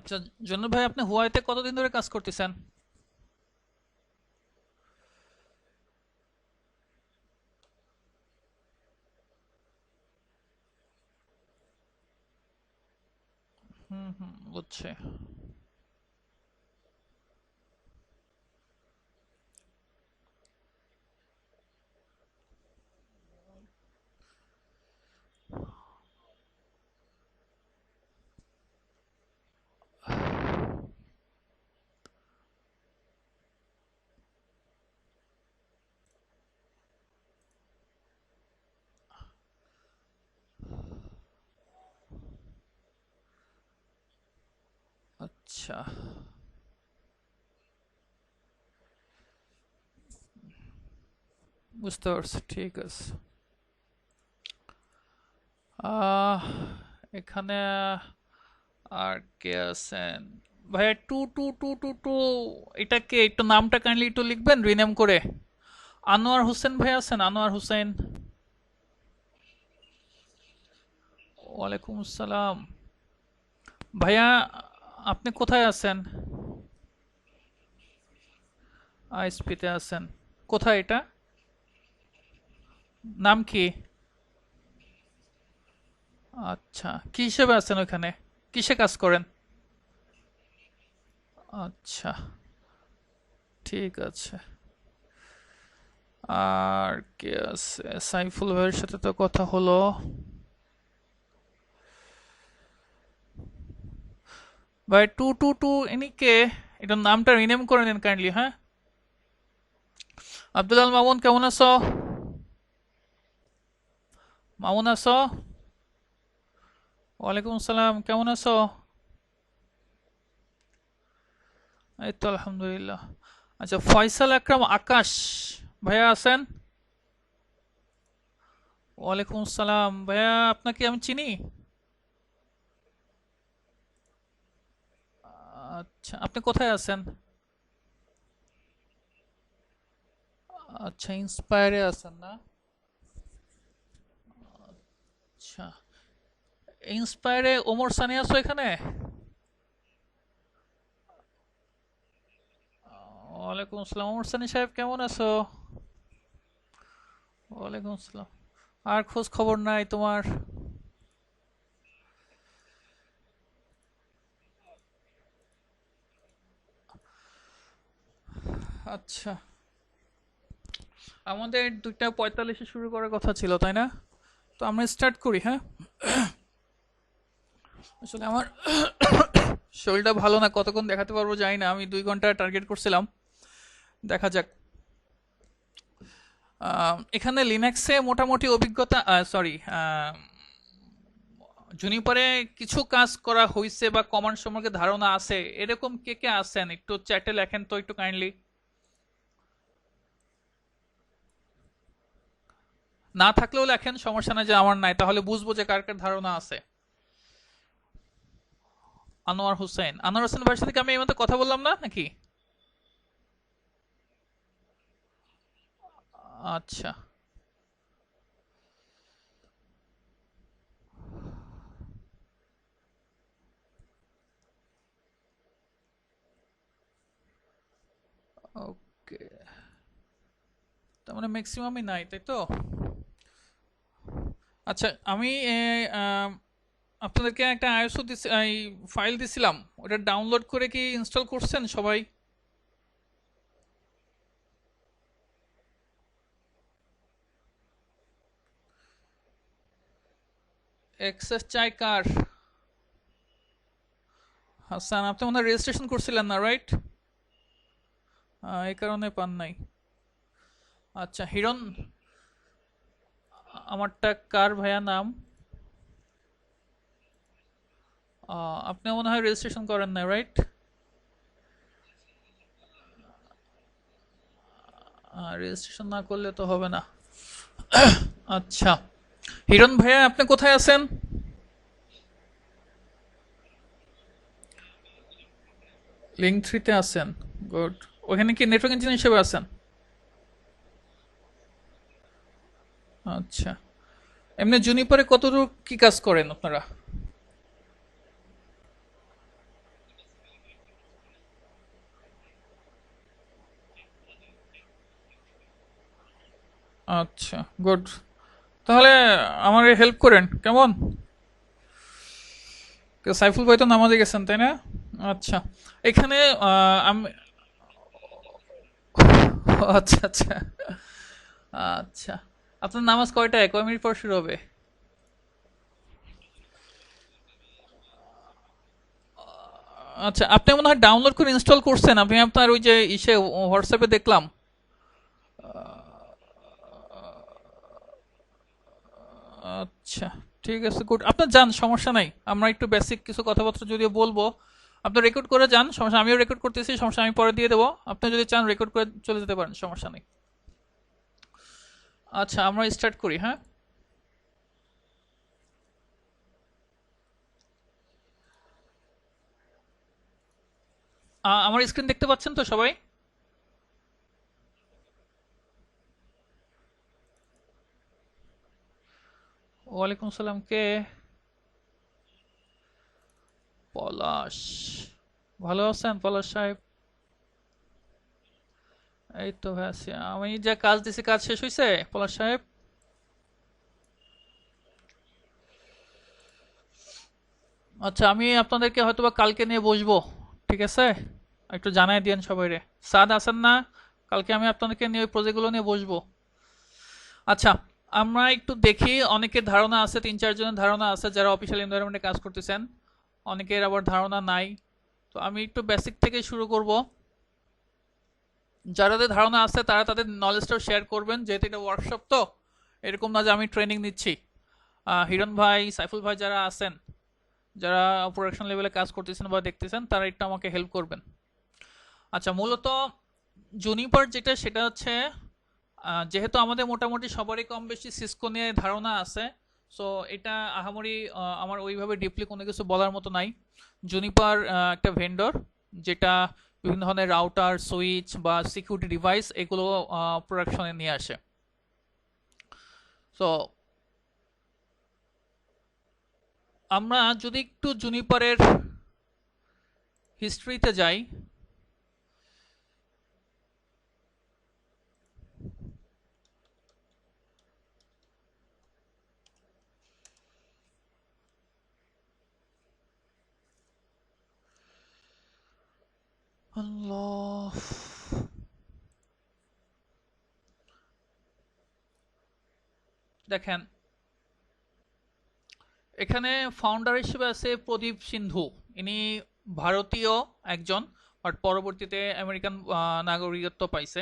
আচ্ছা, জন্য ভাই আপনি হুয়াইতে কতদিন ধরে কাজ করতেছেন? হুম হুম, বুঝছি। আচ্ছা, বুঝতে পারছি, ঠিক আছে। আহ এখানে আর কে আছেন? ভাইয়া টু টু টু টু টু, এটা কে? একটু নামটা কাইন্ডলি একটু লিখবেন রিনেম করে। আনোয়ার হোসেন ভাই আছেন? আনোয়ার হোসেন। ওয়ালাইকুম আসসালাম। ভাইয়া, আপনি কোথায় আছেন? আইএসপিতে আছেন? কোথায় এটা? নাম কি? আচ্ছা, কি হিসেবে আছেন ওখানে? কিসে কাজ করেন? আচ্ছা, ঠিক আছে। আর কে আছে? সাইফুল ভাইয়ের সাথে তো কথা হলো। ভাই টু টু টু, ইনি কে? এটার নামটা রিনেম করে নিন কাইন্ডলি, হ্যাঁ? আব্দুল আল মামুন, কেমন আছো? মামুন আছো? ওয়ালাইকুম আসসালাম, কেমন আছো? এই তো আলহামদুলিল্লাহ। আচ্ছা, ফয়সাল আকরাম আকাশ ভাইয়া আছেন? ওয়ালাইকুম আসসালাম ভাইয়া, আপনাকে আমি চিনি। আচ্ছা, আপনি কোথায় আছেন? আচ্ছা, ইন্সপায়ারে আছেন না? আচ্ছা, ইন্সপায়ারে ওমর সানি আছো এখানে? ওয়ালাইকুম আসসালাম, ওমর সানি সাহেব কেমন আছো? ওয়ালাইকুম আসসালাম। আর খোঁজ খবর নাই তোমার? আচ্ছা, আমাদের 2:45-এ শুরু করার কথা ছিল, তাই না? তো আমরা স্টার্ট করি, হ্যাঁ? আসলে আমার শরীরটা ভালো না, কতক্ষণ দেখাতে পারবো জানি না। আমি 2 ঘন্টা টার্গেট করছিলাম, দেখা যাক। এখানে লিনাক্সে মোটামুটি অভিজ্ঞতা, সরি, জুনিপারে কিছু কাজ করা হয়েছে বা কমান্ড সম্পর্কে ধারণা আছে, এরকম কে কে আছেন? একটু চ্যাটে লেখেন তো একটু কাইন্ডলি। না থাকলেও লেখেন, সমস্যা নাই, যে আমার নাই, তাহলে বুঝবো যে কার কার ধারণা আছে। আনোয়ার হোসেন, আনোয়ার হোসেন ভাইয়ের সাথে কি আমি এই মতো কথা বললাম না নাকি? আচ্ছা, ওকে। তার মানে ম্যাক্সিমামই নাই, তাই তো? আচ্ছা, আমি আপনাদেরকে একটা আইএসও এই ফাইল দিছিলাম, ওটা ডাউনলোড করে কি ইনস্টল করছেন সবাই? অ্যাক্সেস চাই কার? হাসান, আপনি মনে হয় রেজিস্ট্রেশন করছিলেন না, রাইট? এই কারণে পান নাই। আচ্ছা, হিরণ, আমারটা কার ভাইয়া নাম? আপনি মনে হয় রেজিস্ট্রেশন করেন না, রাইট? রেজিস্ট্রেশন না করলে তো হবে না। আচ্ছা, হিরণ ভাইয়া আপনি কোথায় আছেন? লিঙ্ক থ্রিতে আছেন? গুড। ওখানে কি নেটওয়ার্ক ইঞ্জিনিয়ার হিসেবে আছেন? আচ্ছা, এমনি জুনিপারে কতটুকু কি কাজ করেন আপনারা? আচ্ছা, গুড। তাহলে আমার হেল্প করেন কেমন? সাইফুল ভাই তো নামাজে গেছেন তাই না? আচ্ছা, এখানে আমি আচ্ছা আচ্ছা আচ্ছা, আপনার নামাজ কয়টায়, কয় মিনিট পর শুরু হবে? আচ্ছা, আপনি মনে হয় ডাউনলোড করে ইনস্টল করছেন, আমি আপনার ওই যে ইসে হোয়াটসঅ্যাপে দেখলাম। আচ্ছা, ঠিক আছে, গুড। আপনার যান, সমস্যা নাই, আমরা একটু বেসিক কিছু কথাবার্তা যদিও বলবো। আপনি রেকর্ড করে যান, সমস্যা, আমিও রেকর্ড করতেছি, সমস্যা, আমি পরে দিয়ে দেবো। আপনি যদি চান রেকর্ড করে চলে যেতে পারেন, সমস্যা নেই। আচ্ছা, আমরা স্টার্ট করি, হ্যাঁ। আমার স্ক্রিন দেখতে পাচ্ছেন তো সবাই? ওয়ালাইকুম সালাম, কে? পলাশ, ভালো আছেন পলাশ সাহেব? এই তো ভাই আছি। আমি যা কাজ দিছি, কাজ শেষ হয়েছে পলাশ সাহেব? আচ্ছা, আমি আপনাদেরকে হয়তোবা কালকে নিয়ে বসবো, ঠিক আছে? একটু জানাই দিয়েন সবাইরে। সাদ আছেন না? কালকে আমি আপনাদেরকে নিয়ে ওই প্রজেক্টগুলো নিয়ে বসবো। আচ্ছা, আমরা একটু দেখি, অনেকের ধারণা আছে, তিন চারজনের ধারণা আছে যারা অফিসিয়াল এনভায়রনমেন্টে কাজ করতেছেন, অনেকের আবার ধারণা নাই। তো আমি একটু বেসিক থেকে শুরু করব। যাদের ধারণা আছে তারা তাদের নলেজটাও শেয়ার করবেন, যেহেতু এটা ওয়ার্কশপ, তো এরকম না যে আমি ট্রেনিং নিচ্ছি। হিরণ ভাই, সাইফুল ভাই যারা আছেন, যারা প্রোডাকশন লেভেলে কাজ করতেছেন বা দেখতেছেন, তারা একটু আমাকে হেল্প করবেন। আচ্ছা, মূলত জুনিপার যেটা, সেটা হচ্ছে যেহেতু আমাদের মোটামুটি সবারই কম বেশি সিসকো নিয়ে ধারণা আছে, সো এটা আহামরি আমার ওইভাবে ডিপলি কোনো কিছু বলার মতো নাই। জুনিপার একটা ভেন্ডর, যেটা বিভিন্ন ধরনের রাউটার, সুইচ বা সিকিউরিটি ডিভাইস এগুলো প্রোডাকশনে নিয়ে আসে। সো আমরা যদি একটু জুনিপারের হিস্ট্রিতে যাই। আল্লাহ, দেখেন, এখানে ফাউন্ডার হিসেবে আছে প্রদীপ সিন্ধু। ইনি ভারতীয় একজন, বাট পরবর্তীতে আমেরিকান নাগরিকত্ব পাইছে।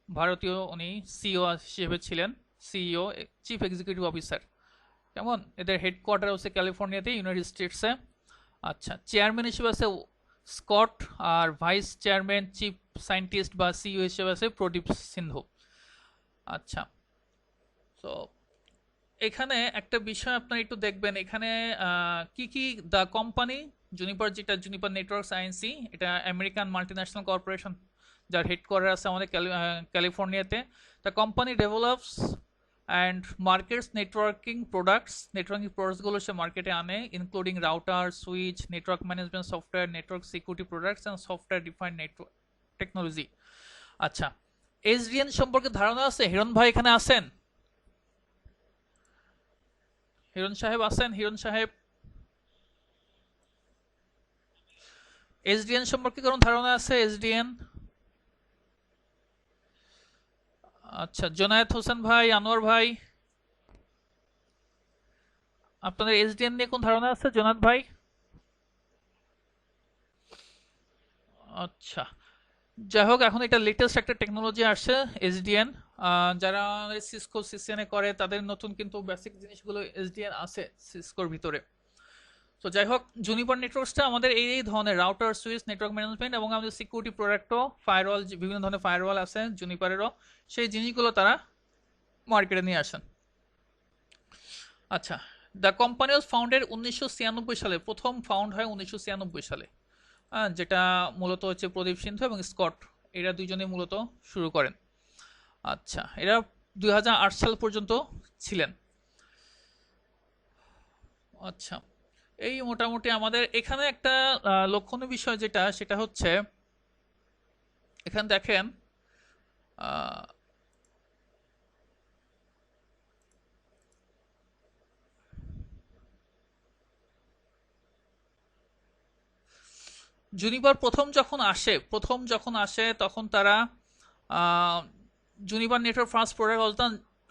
ভারতীয়, উনি সিইও হিসেবে ছিলেন, সিইও, চিফ এক্সিকিউটিভ অফিসার। কেমন, এদের হেডকোয়ার্টার হচ্ছে ক্যালিফোর্নিয়াতে, ইউনাইটেড স্টেটসে। আচ্ছা, চেয়ারম্যান হিসেবে আছে স্কট, আর ভাইস চেয়ারম্যান, চিফ সায়েন্টিস্ট বা সিইও হিসেবে আছে প্রদীপ সিন্ধু। আচ্ছা, তো এখানে একটা বিষয় আপনারা একটু দেখবেন, এখানে কি কি দ্য কোম্পানি জুনিপার, যেটা জুনিপার নেটওয়ার্কস আইএনসি, এটা আমেরিকান মাল্টিন্যাশনাল কর্পোরেশন, যার হেডকোয়ার্টার আছে আমাদের ক্যালিফোর্নিয়াতে। The company develops and markets networking প্রোডাক্টসগুলো সে মার্কেটে আনে, including router, switch, network management software, network security products and software defined network technology. আচ্ছা, এসডিএন সম্পর্কে ধারণা আছে? হিরণ ভাই এখানে আছেন? হিরণ সাহেব আছেন? হিরণ সাহেব, এসডিএন সম্পর্কে কোনো ধারণা আছে? এসডিএন? আচ্ছা, জোনায়েত হোসেন ভাই, আনোয়ার ভাই, আপনাদের এসডিএন নিয়ে কোন ধারণা আছে? জোনায়েত ভাই? আচ্ছা, যাই হোক, এখন এটা লেটেস্ট একটা টেকনোলজি আসছে, এসডিএন। যারা সিসকো সিসিএনএ করে তাদের নতুন কিন্তু বেসিক জিনিসগুলো এসডিএন আছে সিসকোর ভিতরে। তো যাই হোক, জুনিপার নেটওয়ার্কসটা আমাদের এই এই ধরনের রাউটার, সুইচ, নেটওয়ার্ক ম্যানেজমেন্ট এবং আমাদের সিকিউরিটি প্রোডাক্টও, ফায়ারওয়াল, বিভিন্ন ধরনের ফায়ারওয়াল আছে জুনিপারেরও, সেই জিনিসগুলো তারা মার্কেটে নিয়ে আসেন। আচ্ছা, দ্য কোম্পানি ওয়াজ ফাউন্ডেড 1996 সালে, প্রথম ফাউন্ড হয় 1996 সালে। যেটা মূলত হচ্ছে প্রদীপ সিন্ধু এবং স্কট, এরা দুইজনেই মূলত শুরু করেন। আচ্ছা, এরা 2008 সাল পর্যন্ত ছিলেন। আচ্ছা, এই মোটামুটি আমাদের এখানে একটা লক্ষণীয় বিষয় যেটা, সেটা হচ্ছে এখানে দেখেন, জুনিপার প্রথম যখন আসে তখন তারা জুনিপার নেটওয়ার্ক ফার্স্ট প্রোডাক্ট অলতা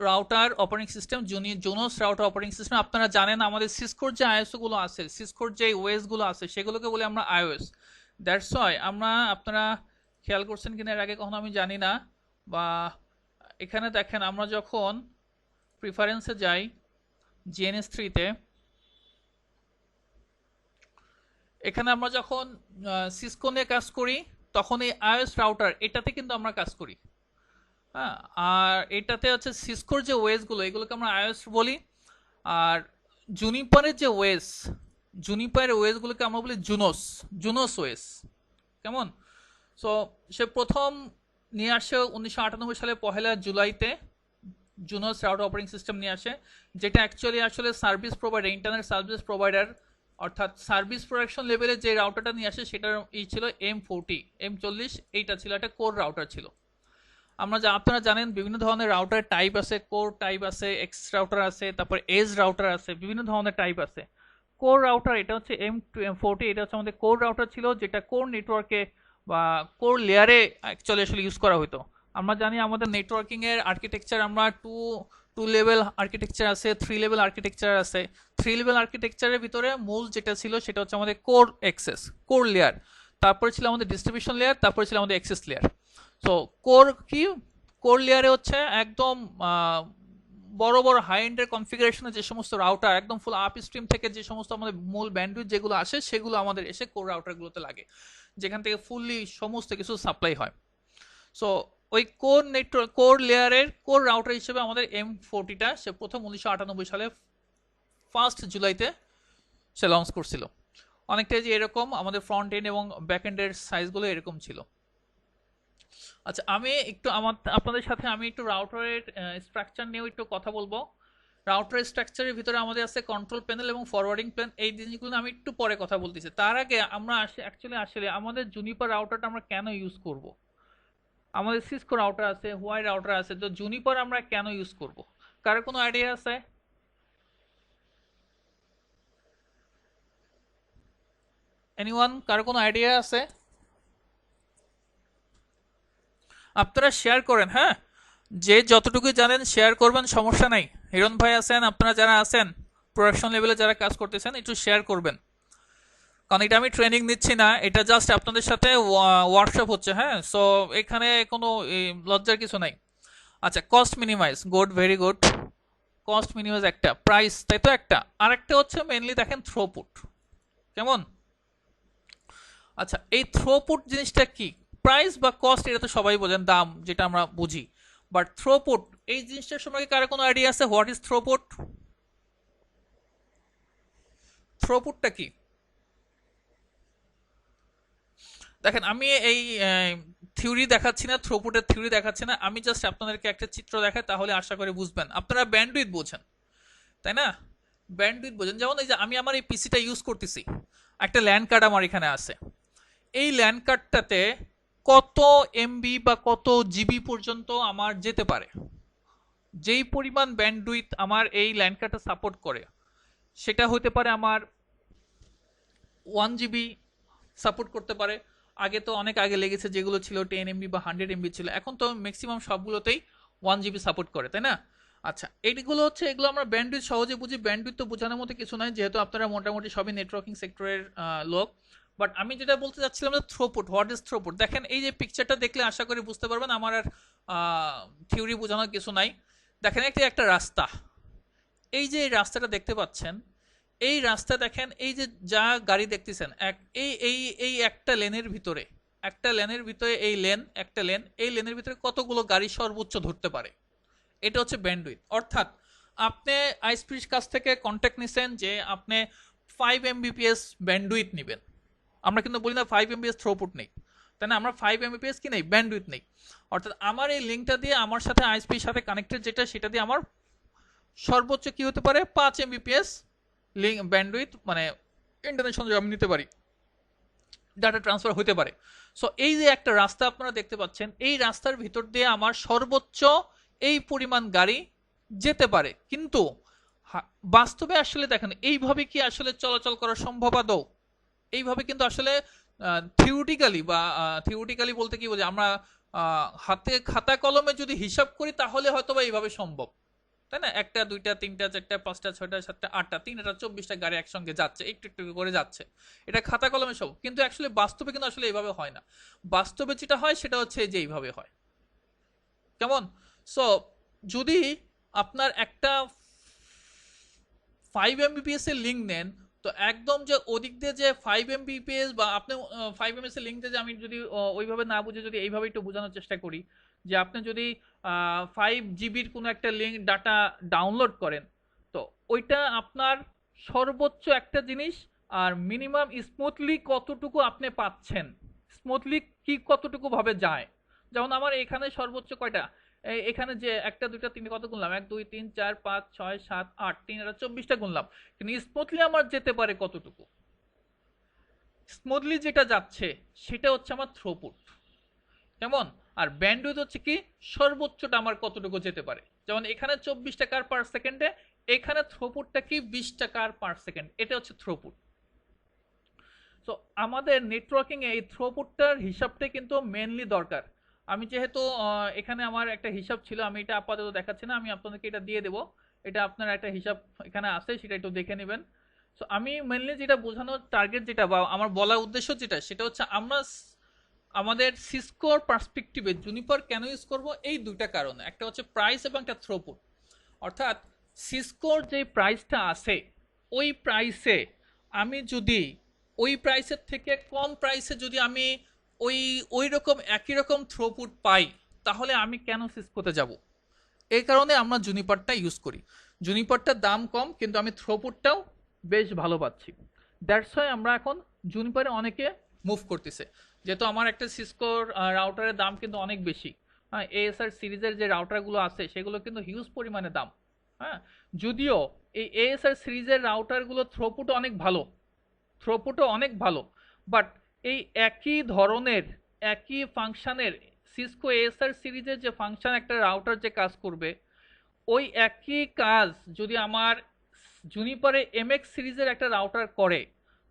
router operating system Junos router operating system. আপনারা জানেন আমাদের সিসকোর যে আইএস গুলো আছে, সিসকোর যে ওএস গুলো আছে সেগুলোকে বলি আমরা আইওএস। দ্যাটস ওয়াই আপনারা খেয়াল করছেন কিনা এর আগে কখনো আমি জানি না, বা এখানে দেখেন আমরা যখন প্রিফারেন্সে যাই জিএনএস 3-তে, এখানে আমরা যখন সিসকো নিয়ে কাজ করি তখন এই আইওএস রাউটার এটাতে কিন্তু আমরা কাজ করি। হ্যাঁ, আর এটাতে হচ্ছে সিসকোর যে ওয়েস গুলো এগুলোকে আমরা আইওএস বলি, আর জুনিপারের যে ওয়েস, জুনিপারের ওয়েস গুলোকে আমরা বলি জুনোস ওয়েস। কেমন? সো সে প্রথম নিয়ে আসে 1998 সালে 1 জুলাইতে জুনোস রাউটার অপারেটিং সিস্টেম নিয়ে আসে, যেটা অ্যাকচুয়ালি আসলে service provider, internet service provider অর্থাৎ সার্ভিস প্রোডাকশন লেভেলে যে রাউটারটা নিয়ে আসে সেটার ছিল M40 এইটা ছিল একটা কোর রাউটার ছিল। আপনারা জানেন বিভিন্ন ধরনের রাউটার টাইপ আছে, কোর টাইপ আছে, এক্স রাউটার আছে, তারপর এজ রাউটার আছে, বিভিন্ন ধরনের টাইপ আছে। কোর রাউটার এটা হচ্ছে M40, এটা হচ্ছে আমাদের কোর রাউটার ছিল, যেটা কোর নেটওয়ার্কে বা কোর লেয়ারে অ্যাকচুয়ালি আসলে ইউজ করা হতো। আমরা জানি আমাদের নেটওয়ার্কিং এর আর্কিটেকচার আমরা টু লেভেল আর্কিটেকচার আছে, 3 লেভেল আর্কিটেকচার আছে। 3 লেভেল আর্কিটেকচারের ভিতরে মূল যেটা ছিল সেটা হচ্ছে আমাদের কোর লেয়ার, তারপরে ছিল আমাদের ডিস্ট্রিবিউশন লেয়ার, তারপরে ছিল আমাদের অ্যাক্সেস লেয়ার। সো কোর লেয়ারে হচ্ছে একদম বড় বড় হাই এন্ডের কনফিগারেশনে যে সমস্ত রাউটার একদম ফুল আপ স্ট্রিম থেকে যে সমস্ত আমাদের মূল ব্যান্ডউইথ যেগুলো আসে সেগুলো আমাদের এসে কোর রাউটারগুলোতে লাগে, যেখান থেকে ফুললি সমস্ত কিছু সাপ্লাই হয়। সো ওই কোর লেয়ারের কোর রাউটার হিসেবে আমাদের M40টা সে প্রথম 1998 সালে 1 জুলাইতে সে লঞ্চ করছিল। অনেকটাই যে এরকম আমাদের ফ্রন্ট এন্ড এবং ব্যাক এন্ডের সাইজগুলো এরকম ছিল। আচ্ছা, আপনাদের সাথে আমি একটু রাউটারের স্ট্রাকচার নিয়েও একটু কথা বলবো। রাউটার স্ট্রাকচারের ভিতরে আমাদের আছে কন্ট্রোল প্যানেল এবং ফরওয়ার্ডিং প্ল্যান, এই জিনিসগুলো আমি একটু পরে কথা বলতেছি। তার আগে আমরা আসলে আমাদের জুনিপার রাউটারটা আমরা কেন ইউজ করব? আমাদের সিসকো রাউটার আছে, হোয়াই রাউটার আছে, তো জুনিপার আমরা কেন ইউজ করব? কারো কোনো আইডিয়া আছে? এনিওয়ান, কারো কোনো আইডিয়া আছে? আপনারা শেয়ার করেন, হ্যাঁ, যে যতটুকু জানেন শেয়ার করবেন, সমস্যা নাই। হিরণ ভাই আছেন, আপনারা যারা আছেন প্রোডাকশন লেভেলে যারা কাজ করতেছেন একটু শেয়ার করবেন, কারণ এটা আমি ট্রেনিং নিচ্ছি না, এটা জাস্ট আপনাদের সাথে ওয়ার্কশপ হচ্ছে। হ্যাঁ, সো এখানে কোনো লজ্জার কিছু নাই। আচ্ছা, cost minimize, good, very good. Cost minimize একটা, প্রাইস তাই তো একটা, আর একটা হচ্ছে মেনলি দেখেন থ্রোপুট। কেমন? আচ্ছা, এই থ্রোপুট জিনিসটা কি? প্রাইস বা কস্ট এটা তো সবাই বোঝেন, দাম যেটা আমরা বুঝি, বাট থ্রোপুট এই জিনিসটার সম্পর্কে কারো কোনো আইডিয়া আছে? What is throughput? থ্রোপুটটা কি? দেখেন, আমি এই থিওরি দেখাচ্ছি না, থ্রোপুটের থিওরি দেখাচ্ছি না, আমি জাস্ট আপনাদেরকে একটা চিত্র দেখাই, তাহলে আশা করি বুঝবেন। আপনারা ব্যান্ডউইথ বোঝেন, তাই না? ব্যান্ডউইথ বোঝেন, যেমন এই যে আমি আমার এই পিসিটা ইউজ করতেছি, একটা ল্যান্ড কার্ড আমার এখানে আছে। এই ল্যান্ড কার্ডটাতে কত এমবি বা কত জিবি পর্যন্ত আমার যেতে পারে, যেই পরিমাণ ব্যান্ডউইথ আমার এই ল্যান্ড কার্ডটা সাপোর্ট করে, সেটা হতে পারে আমার 1 জিবি সাপোর্ট করতে পারে। আগে তো অনেক আগে লেগেছে, যেগুলো ছিল 10 এমবি বা 100 এমবি ছিল, এখন তো ম্যাক্সিমাম সবগুলোতেই 1 জিবি সাপোর্ট করে, তাই না? আচ্ছা, এইগুলো হচ্ছে, এগুলো আমরা ব্যান্ডউইথ সহজে বুঝি। ব্যান্ডউইথ তো বোঝানোর মতো কিছু নয়, যেহেতু আপনারা মোটামুটি সবই নেটওয়ার্কিং সেক্টরের লোক। বাট আমি যেটা বলতে চাচ্ছিলাম যে থ্রোপুট, হোয়াট ইজ থ্রোপুট? দেখেন, এই যে পিকচারটা দেখলে আশা করি বুঝতে পারবেন, আমার আর থিওরি বোঝানোর কিছু নাই। দেখেন, একটা রাস্তা, এই যে এই রাস্তাটা দেখতে পাচ্ছেন, এই রাস্তা দেখেন, এই যে যা গাড়ি দেখতেছেন, এই এই এই একটা লেনের ভিতরে এই লেনের ভিতরে কতগুলো গাড়ি সর্বোচ্চ ধরতে পারে, এটা হচ্ছে ব্যান্ডউইথ। অর্থাৎ আপনি আইএসপির কাছ থেকে কন্ট্যাক্ট নিছেন যে আপনি 5 Mbps ব্যান্ডউইথ নেবেন, আমরা কিন্তু বলি না 5 Mbps থ্রোপুট নেই, তাই না? আমরা 5 Mbps কি নেই, ব্যান্ডউইথ নেই। অর্থাৎ আমার এই লিঙ্কটা দিয়ে আমার সাথে আইএসপির সাথে কানেক্টেড যেটা, সেটা দিয়ে আমার সর্বোচ্চ কি হতে পারে, 5 Mbps লিঙ্ক ব্যান্ডউইথ, মানে ইন্টারনেট সংযোগ আমি নিতে পারি, ডাটা ট্রান্সফার হতে পারে। সো এই যে একটা রাস্তা আপনারা দেখতে পাচ্ছেন, এই রাস্তার ভিতর দিয়ে আমার সর্বোচ্চ এই পরিমাণ গাড়ি যেতে পারে, কিন্তু বাস্তবে আসলে দেখেন এইভাবে কি আসলে চলাচল করা সম্ভব আদৌ? এইভাবে কিন্তু আসলে থিওরিটিক্যালি বা থিওরিটিক্যালি বলতে কি বোঝে, আমরা হাতে খাতা কলমে যদি হিসাব করি তাহলে হয়তো বা এইভাবে সম্ভব, তাই না? একটা দুইটা তিনটা চারটা পাঁচটা ছয়টা সাতটা আটটা 3টা 24টা গাড়ি একসঙ্গে যাচ্ছে, একটু একটু করে যাচ্ছে, এটা খাতা কলমে সব। কিন্তু অ্যাকচুয়ালি বাস্তবে কিন্তু আসলে এইভাবে হয় না। বাস্তবে যেটা হয় সেটা হচ্ছে যে এইভাবে হয়। কেমন? সো যদি আপনার একটা 5 Mbps এর লিঙ্ক নেন, তো একদম যে ওদিক দিয়ে যে 5 Mbps বা আপনি 5 Mbps এর লিঙ্ক দিয়ে, যে আমি যদি ওইভাবে না বুঝে যদি এইভাবে একটু বোঝানোর চেষ্টা করি, যে আপনি যদি 5 GB কোনো একটা লিঙ্ক ডাটা ডাউনলোড করেন, তো ওইটা আপনার সর্বোচ্চ একটা জিনিস, আর মিনিমাম স্মুথলি কতটুকু আপনি পাচ্ছেন, স্মুথলি কি কতটুকু ভাবে যায়। যেমন আমার এখানে সর্বোচ্চ কয়টা, এখানে যে একটা দুইটা তিনটা কত গুনলাম, 1 2 3 4 5 6 7 8, 3 আর 24টা গুনলাম, কিন্তু স্মুথলি আমার যেতে পারে কতটুকু, স্মুথলি যেটা যাচ্ছে সেটা হচ্ছে আমার থ্রোপুট। কেমন? আর ব্যান্ডউইথ হচ্ছে কি সর্বোচ্চটা আমার কতটুকু যেতে পারে। যেমন এখানে 24 টাকা পার সেকেন্ডে, এখানে থ্রোপুটটা কি 20 টাকা পার সেকেন্ড, এটা হচ্ছে থ্রোপুট। সো আমাদের নেটওয়ার্কিং এ এই থ্রোপুটটার হিসাবটাই কিন্তু মেনলি দরকার। আমি যেহেতু এখানে আমার একটা হিসাব ছিল, আমি এটা আপাতত দেখাচ্ছি না, আমি আপনাদেরকে এটা দিয়ে দেবো। এটা আপনার একটা হিসাব এখানে আছে, সেটা একটু দেখে নেবেন। সো আমি মেনলি যেটা বোঝানোর টার্গেট যেটা বা আমার বলার উদ্দেশ্য যেটা, সেটা হচ্ছে আমরা আমাদের সিসকোর পার্সপেক্টিভে জুনিপার কেন ইউজ করব, এই দুইটা কারণে। একটা হচ্ছে প্রাইস এবং একটা থ্রোপুট। অর্থাৎ সিসকোর যে প্রাইসটা আছে, ওই প্রাইসে আমি যদি ওই প্রাইসের থেকে কম প্রাইসে যদি আমি ওই ওই রকম একই রকম থ্রোপুট পাই, তাহলে আমি কেন সিসকোতে যাব? এই কারণে আমরা জুনিপারটা ইউজ করি। জুনিপারটার দাম কম কিন্তু আমি থ্রোপুটটাও বেশ ভালো পাচ্ছি। দ্যাটস ওয়াই আমরা এখন জুনিপারে অনেকে মুভ করতেছে। যেহেতু আমার একটা সিসকোর রাউটারের দাম কিন্তু অনেক বেশি, হ্যাঁ, এএসআর সিরিজের যে রাউটারগুলো আছে সেগুলো কিন্তু হিউজ পরিমাণে দাম। হ্যাঁ, যদিও এই এএসআর সিরিজের রাউটারগুলো থ্রোপুটও অনেক ভালো, থ্রোপুটও অনেক ভালো, বাট এই একই ধরনের একই ফাংশনের সিসকো এএসআর সিরিজের যে ফাংশন একটা রাউটার যে কাজ করবে, ওই একই কাজ যদি আমার জুনিপারে এমএক্স সিরিজের একটা রাউটার করে,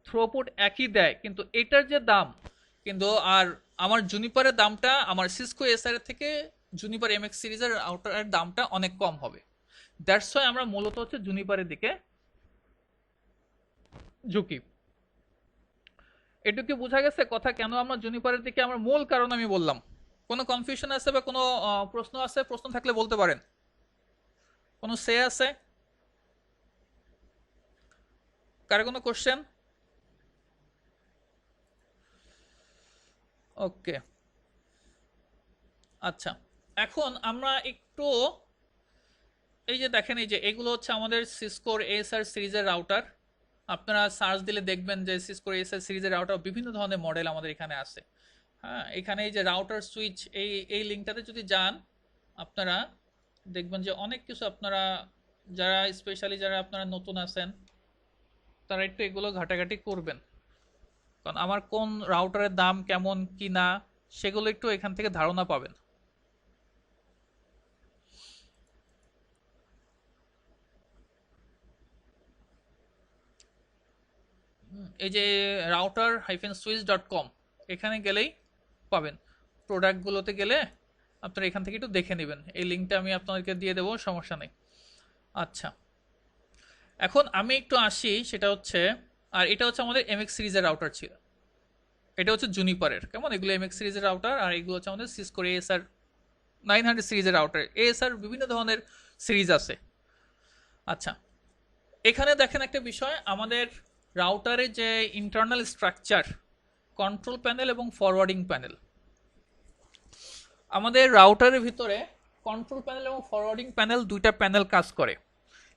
থ্রোপুট একই দেয়, কিন্তু এটার যে দাম কিন্তু আর আমার জুনিপারের দামটা আমার সিসকো এসআর এর থেকে জুনিপার এমএক্স সিরিজের রাউটারের দামটা অনেক কম হবে। দ্যাটস ওয়াই আমরা মূলত হচ্ছে জুনিপারের দিকে ঝুঁকি। এটুকু বোঝা গেছে কথা কেন আমরা জুনিপারের দিকে, আমার মূল কারণ আমি বললাম। কোনো কনফিউশন আছে বা কোনো প্রশ্ন আছে? প্রশ্ন থাকলে বলতে পারেন। কোনো সে আছে? কার কোনো কোশ্চেন? ওকে, আচ্ছা। এখন আমরা একটু এই যে দেখেন, এই যে এগুলো হচ্ছে আমাদের সিসকোর এএসআর সিরিজের রাউটার। আপনারা সার্চ দিলে দেখবেন যে সিসকোর এএসআর সিরিজের রাউটার বিভিন্ন ধরনের মডেল আমাদের এখানে আছে। হ্যাঁ, এখানে এই যে রাউটার সুইচ, এই এই লিঙ্কটাতে যদি যান আপনারা দেখবেন যে অনেক কিছু আপনারা, যারা স্পেশালি যারা আপনারা নতুন আছেন, তারা একটু এগুলো ঘাটাঘাটি করবেন। কারণ আমার কোন রাউটারের দাম কেমন কি না, সেগুলো একটু এখান থেকে ধারণা পাবেন। এই যে router-switch.com, এখানে গেলেই পাবেন। প্রোডাক্টগুলোতে গেলে আপনারা এখান থেকে একটু দেখে নেবেন। এই লিঙ্কটা আমি আপনাদেরকে দিয়ে দেবো, সমস্যা নেই। আচ্ছা, এখন আমি একটু আসি, সেটা হচ্ছে, আর এটা হচ্ছে আমাদের এমএক্স সিরিজের রাউটার ছিল, এটা হচ্ছে জুনিপারের। কেমন? এগুলো এমএক্স সিরিজের রাউটার, আর এগুলো হচ্ছে আমাদের সিসকোর এএসআর 900 সিরিজের রাউটার। এএসআর বিভিন্ন ধরনের সিরিজ আছে। আচ্ছা, এখানে দেখেন একটা বিষয়, আমাদের রাউটারের যে ইন্টারনাল স্ট্রাকচার, কন্ট্রোল প্যানেল এবং ফরওয়ার্ডিং প্যানেল, আমাদের রাউটারের ভিতরে কন্ট্রোল প্যানেল এবং ফরওয়ার্ডিং প্যানেল, দুইটা প্যানেল কাজ করে,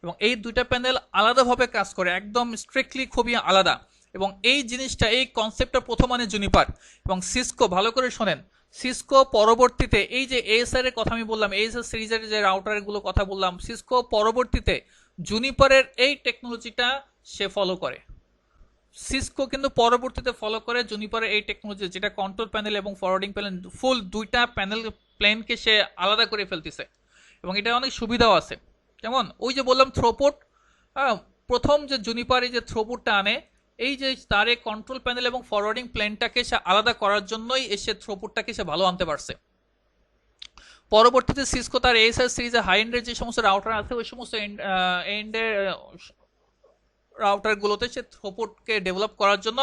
এবং এই দুইটা প্যানেল আলাদাভাবে কাজ করে, একদম স্ট্রিক্টলি খুবই আলাদা। এবং এই জিনিসটা, এই কনসেপ্টটা প্রথম আনে জুনিপার এবং সিসকো। ভালো করে শোনেন, সিসকো পরবর্তীতে এই যে এএসআর এর কথা আমি বললাম, এএসআর সিরিজের যে রাউটারগুলো কথা বললাম, সিসকো পরবর্তীতে জুনিপারের এই টেকনোলজিটা সে ফলো করে। সিসকো কিন্তু পরবর্তীতে ফলো করে জুনিপারের এই টেকনোলজি, যেটা কন্ট্রোল প্যানেল এবং ফরওয়ার্ডিং প্যানেল, ফুল দুইটা প্যানেল প্লেনকে সে আলাদা করে ফেলতেছে, এবং এটা অনেক সুবিধাও আছে। যেমন ওই যে বললাম থ্রোপুট, প্রথম যে জুনিপার এই যে থ্রোপুটটা আনে, এই যে তার এই কন্ট্রোল প্যানেল এবং ফরওয়ার্ডিং প্লেনটাকে সে আলাদা করার জন্যই এসে থ্রুপুটটাকে সে ভালো আনতে পারছে। পরবর্তীতে সিসকো তার এএসআর সিরিজে হাই এন্ডের যে সমস্ত রাউটার আছে ওই সমস্ত এন্ডের রাউটারগুলোতে সে থ্রুপুটকে ডেভেলপ করার জন্য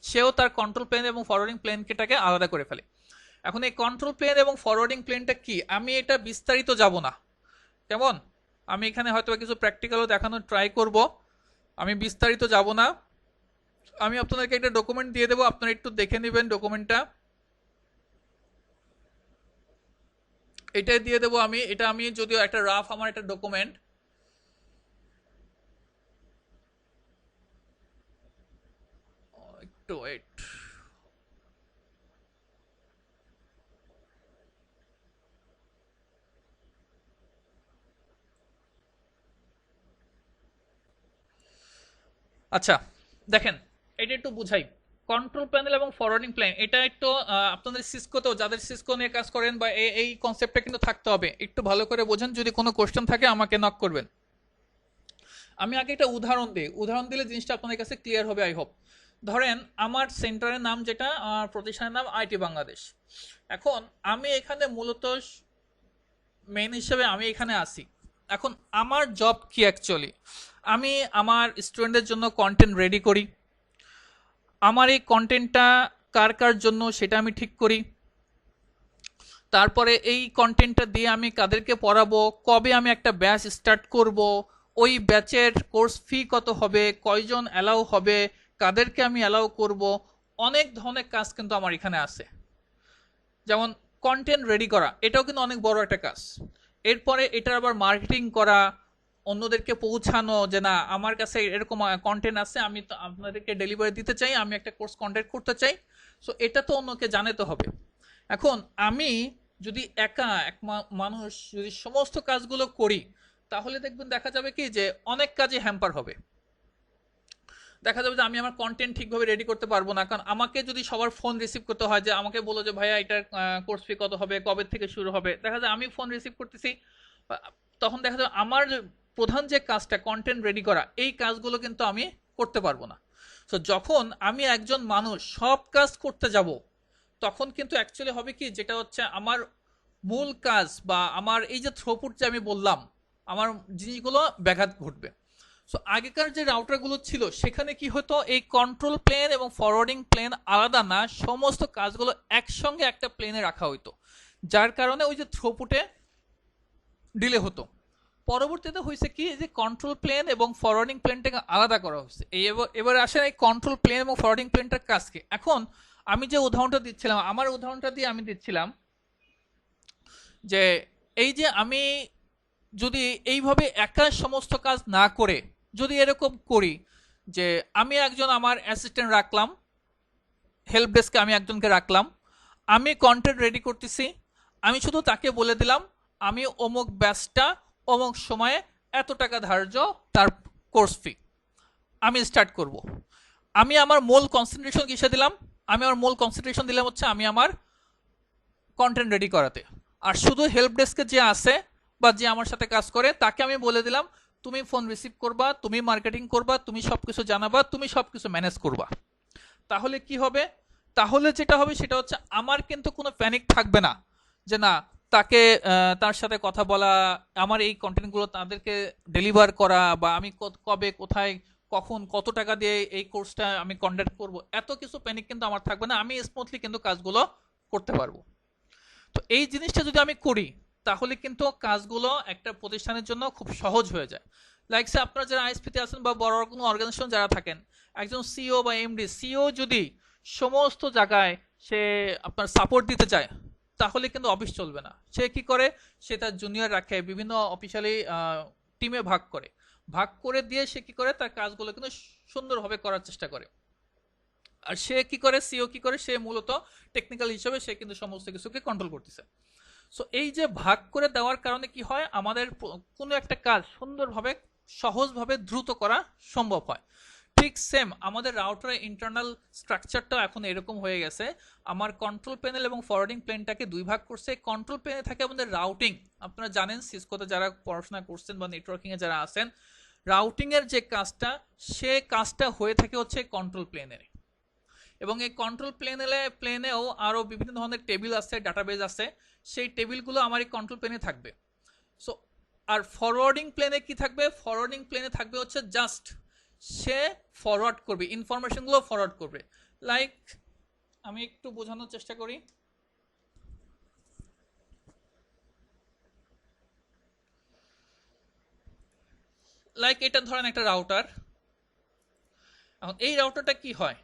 সেও তার কন্ট্রোল প্লেন এবং ফরওয়ার্ডিং প্লেনটাকে আলাদা করে ফেলে। এখন এই কন্ট্রোল প্লেন এবং ফরওয়ার্ডিং প্লেনটা কি, আমি এটা বিস্তারিত যাব না, কেমন? আমি এখানে হয়তো কিছু প্র্যাকটিক্যালও দেখানোর ট্রাই করব, আমি বিস্তারিত যাব না। আমি আপনাদেরকে একটা ডকুমেন্ট দিয়ে দেবো, আপনারা একটু দেখে নেবেন ডকুমেন্টটা। এটাই দিয়ে দেবো আমি, এটা আমি যদিও একটা রাফ আমার একটা ডকুমেন্ট, একটু ওয়েট। আচ্ছা দেখেন, এটা একটু বুঝাই। কন্ট্রোল প্যানেল এবং ফরওয়ার্ডিং প্লেন, এটা একটু আপনাদের সিসকোতেও, যাদের সিসকো নিয়ে কাজ করেন বা এই কনসেপ্টটা কিন্তু থাকতে হবে, একটু ভালো করে বোঝেন। যদি কোনো কোশ্চেন থাকে আমাকে নক করবেন। আমি আগে একটা উদাহরণ দিই, উদাহরণ দিলে জিনিসটা আপনাদের কাছে ক্লিয়ার হবে আই হোপ। ধরেন আমার সেন্টারের নাম যেটা, আমার প্রতিষ্ঠানের নাম আইটি বাংলাদেশ। এখন আমি এখানে মূলত মেন হিসেবে আমি এখানে আসি। এখন আমার জব কি অ্যাকচুয়ালি, আমি আমার স্টুডেন্টদের জন্য কন্টেন্ট রেডি করি। আমার এই কন্টেন্টটা কার কার জন্য সেটা আমি ঠিক করি। তারপরে এই কন্টেন্টটা দিয়ে আমি কাদেরকে পড়াবো, কবে আমি একটা ব্যাচ স্টার্ট করব, ওই ব্যাচের কোর্স ফি কত হবে, কয়জন অ্যালাউ হবে, কাদেরকে আমি অ্যালাউ করব, অনেক ধরনের কাজ কিন্তু আমার এখানে আছে। যেমন কন্টেন্ট রেডি করা, এটাও কিন্তু অনেক বড় একটা কাজ। এরপরে এটার আবার মার্কেটিং করা, অন্যদেরকে পৌঁছানো যে না আমার কাছে এরকম কন্টেন্ট আছে, আমি তো আপনাদেরকে ডেলিভারি দিতে চাই, আমি একটা কোর্স কন্ডাক্ট করতে চাই। সো এটা তো অন্যকে জানাতে হবে। এখন আমি যদি একা এক মানুষ যদি সমস্ত কাজগুলো করি, তাহলে দেখবেন দেখা যাবে কি যে অনেক কাজে হ্যাম্পার হবে। দেখা যাবে যে আমি আমার কন্টেন্ট ঠিকভাবে রেডি করতে পারবো না, কারণ আমাকে যদি সবার ফোন রিসিভ করতে হয়, যে আমাকে বলো যে ভাইয়া এটার কোর্স ফি কত হবে, কবে থেকে শুরু হবে, দেখা যায় আমি ফোন রিসিভ করতেছি, তখন দেখা যাবে আমার প্রধান যে কাজটা কন্টেন্ট রেডি করা, এই কাজগুলো কিন্তু আমি করতে পারবো না। সো যখন আমি একজন মানুষ সব কাজ করতে যাব, তখন কিন্তু অ্যাকচুয়ালি হবে কি, যেটা হচ্ছে আমার মূল কাজ বা আমার এই যে থ্রোপুট যে আমি বললাম, আমার জিনিসগুলো ব্যাঘাত ঘটবে। সো আগেকার যে রাউটারগুলো ছিল সেখানে কি হতো, এই কন্ট্রোল প্লেন এবং ফরওয়ার্ডিং প্লেন আলাদা না, সমস্ত কাজগুলো একসঙ্গে একটা প্লেনে রাখা হতো, যার কারণে ওই যে থ্রোপুটে ডিলে হতো। পরবর্তীতে হয়েছে কি, যে কন্ট্রোল প্লেন এবং ফরওয়ার্ডিং প্লেনটাকে আলাদা করা হয়েছে। এই এবার আসেন এই কন্ট্রোল প্লেন এবং ফরওয়ার্ডিং প্লেনটার কাজকে। এখন আমি যে উদাহরণটা দিচ্ছিলাম, আমার উদাহরণটা দিয়ে আমি দিচ্ছিলাম যে এই যে আমি যদি এইভাবে একা সমস্ত কাজ না করে যদি এরকম করি যে আমি একজন আমার অ্যাসিস্ট্যান্ট রাখলাম, হেল্প ডেস্কে আমি একজনকে রাখলাম, আমি কন্টেন্ট রেডি করতেছি, আমি শুধু তাকে বলে দিলাম আমি অমুক ব্যাচটা অমুক সময়ে এত টাকা ধার্য তার কোর্স ফি, আমি স্টার্ট করব। আমি আমার মূল কনসেন্ট্রেশন কিসে দিলাম, আমি আমার মূল কনসেন্ট্রেশন দিলাম হচ্ছে আমি আমার কন্টেন্ট রেডি করাতে। আর শুধু হেল্প ডেস্কে যে আছে বা যে আমার সাথে কাজ করে তাকে আমি বলে দিলাম তুমি ফোন রিসিভ করবা, তুমি মার্কেটিং করবা, তুমি সবকিছু জানাবা, তুমি সবকিছু ম্যানেজ করবা। তাহলে কি হবে, তাহলে যেটা হবে সেটা হচ্ছে আমার কিন্তু কোনো প্যানিক থাকবে না যে না তাকে তার সাথে কথা বলা, আমার এই কন্টেন্টগুলো তাদেরকে ডেলিভার করা, বা আমি কবে কোথায় কখন কত টাকা দিয়ে এই কোর্সটা আমি কন্ডাক্ট করব, এত কিছু প্যানিক কিন্তু আমার থাকবে না, আমি স্মুথলি কিন্তু কাজগুলো করতে পারবো। তো এই জিনিসটা যদি আমি করি তাহলে কিন্তু কাজগুলো একটা প্রতিষ্ঠানের জন্য খুব সহজ হয়ে যায়। লাইকসে আপনারা যারা আইএসপিতে আছেন বা বড় কোনো অর্গানাইজেশন যারা থাকেন, একজন সিও বা এমডি, সিও যদি সমস্ত জায়গায় সে আপনার সাপোর্ট দিতে চায় তাহলে কিন্তু অফিস চলবে না। সে কি করে, সে তার জুনিয়র রাখে, বিভিন্ন অফিসিয়ালি টিমে ভাগ করে দিয়ে সে কি করে তার কাজগুলো কিন্তু সুন্দরভাবে করার চেষ্টা করে। আর সে কি করে, সিও কি করে, সে মূলত টেকনিক্যাল হিসেবে সে কিন্তু সমস্ত কিছুকে কন্ট্রোল করতেছে। সো এই যে ভাগ করে দেওয়ার কারণে কি হয়, আমাদের কোনো একটা কাজ সুন্দরভাবে সহজভাবে দ্রুত করা সম্ভব হয়। ঠিক সেম আমাদের রাউটারের ইন্টারনাল স্ট্রাকচারটাও এখন এরকম হয়ে গেছে। আমার কন্ট্রোল প্যানেল এবং ফরওয়ার্ডিং প্লেনটাকে দুই ভাগ করছে। কন্ট্রোল প্লেনে থাকে আমাদের রাউটিং, আপনারা জানেন সিসকোতে যারা পড়াশোনা করছেন বা নেটওয়ার্কিংয়ে যারা আছেন, রাউটিং এর যে কাজটা সে কাজটা হয়ে থাকে হচ্ছে কন্ট্রোল প্লেনে। এবং এই কন্ট্রোল প্লেনেও আরও বিভিন্ন ধরনের টেবিল আছে, ডাটাবেজ আছে, সেই টেবিলগুলো আমার এই কন্ট্রোল প্লেনে থাকবে। সো আর ফরওয়ার্ডিং প্লেনে কি থাকবে? ফরওয়ার্ডিং প্লেনে থাকবে হচ্ছে জাস্ট সে ফরওয়ার্ড করবে, ইনফরমেশনগুলো ফরওয়ার্ড করবে। লাইক আমি একটু বোঝানোর চেষ্টা করি। লাইক এটা ধরেন একটা রাউটার। এখন এই রাউটারটা কি হয়,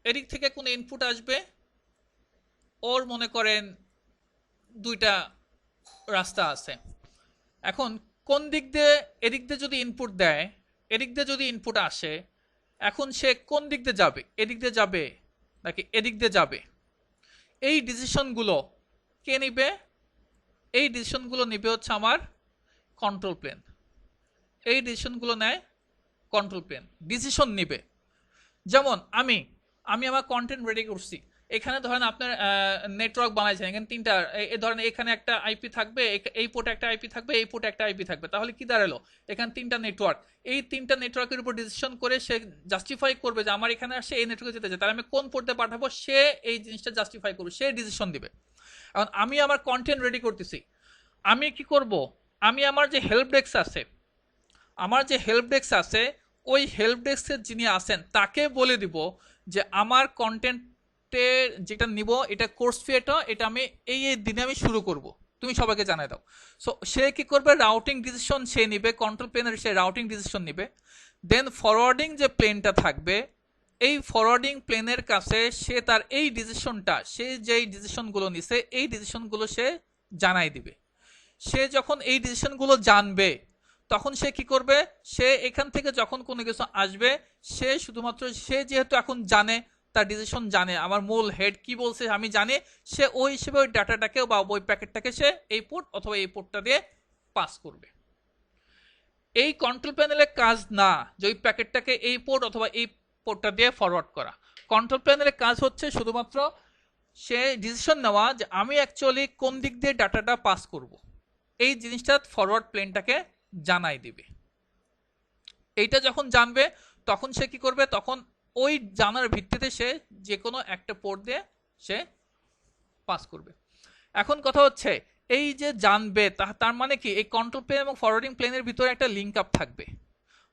এদিক থেকে কোনো ইনপুট আসবে, ওর মনে করেন দুইটা রাস্তা আছে। এখন কোন দিক দিয়ে, এদিক দিয়ে যদি ইনপুট দেয়, এদিক দিয়ে যদি ইনপুট আসে, এখন সে কোন দিক দিয়ে যাবে, এদিক দিয়ে যাবে নাকি এদিক দিয়ে যাবে, এই ডিসিশনগুলো কে নিবে? এই ডিসিশনগুলো নিবে হচ্ছে আমার কন্ট্রোল প্লেন। এই ডিসিশনগুলো নেয় কন্ট্রোল প্লেন, ডিসিশন নিবে। যেমন আমি আমার কন্টেন্ট রেডি করছি, এখানে ধরেন আপনার নেটওয়ার্ক বানাইছেন, এখানে তিনটা, ধরেন এখানে একটা আইপি থাকবে, এই পোর্টে একটা আইপি থাকবে, এই পোর্টে একটা আইপি থাকবে, তাহলে কি দাঁড়ালো, এখানে তিনটা নেটওয়ার্ক। এই তিনটা নেটওয়ার্কের উপর ডিসিশন করে সে জাস্টিফাই করবে যে আমার এখানে আসে এই নেটওয়ার্কে যেতে চাই, তাহলে আমি কোন পোর্টে পাঠাবো, সে এই জিনিসটা জাস্টিফাই করবে, সে ডিসিশন দিবে। এখন আমি আমার কন্টেন্ট রেডি করতেছি, আমি কি করব, আমি আমার যে হেল্প ডেস্ক আছে, ওই হেল্প ডেস্কের যিনি আছেন তাকে বলে দিব যে আমার কন্টেন্টের যেটা নিব এটা কোর্স ফি, এটা আমি এই দিনে আমি শুরু করব, তুমি সবাইকে জানাই দাও। সো সে কি করবে, রাউটিং ডিসিশন সে নিবে, কন্ট্রোল প্লেনের সে রাউটিং ডিসিশন নিবে। দেন ফরওয়ার্ডিং যে প্লেনটা থাকবে, এই ফরওয়ার্ডিং প্লেনের কাছে সে তার এই ডিসিশনটা, সে যেই ডিসিশনগুলো নিছে এই ডিসিশনগুলো সে জানাই দিবে। সে যখন এই ডিসিশনগুলো জানবে তখন সে কি করবে, সে এখান থেকে যখন কোনো কিছু আসবে, সে শুধুমাত্র, সে যেহেতু এখন জানে, তার ডিসিশন জানে, আমার মূল হেড কি বলছে আমি জানি, সে ওই হিসেবে ওই ডাটাটাকে বা ওই প্যাকেটটাকে সে এই পোর্ট অথবা এই পোর্টটা দিয়ে পাস করবে। এই কন্ট্রোল প্যানেলের কাজ না যে ওই প্যাকেটটাকে এই পোর্ট অথবা এই পোর্টটা দিয়ে ফরওয়ার্ড করা। কন্ট্রোল প্যানেলের কাজ হচ্ছে শুধুমাত্র সে ডিসিশন নেওয়া যে আমি অ্যাকচুয়ালি কোন দিক দিয়ে ডাটাটা পাস করব, এই জিনিসটা ফরওয়ার্ড প্লেনটাকে জানাই দিবে। এইটা যখন জানবে তখন সে কি করবে, তখন ওই জানার ভিত্তিতে সে যে কোনো একটা পোর্ট দিয়ে সে পাস করবে। এখন কথা হচ্ছে এই যে জানবে তার মানে কি, এই কন্ট্রোল প্লেন এবং ফরওয়ার্ডিং প্লেনের ভিতরে একটা লিঙ্ক আপ থাকবে।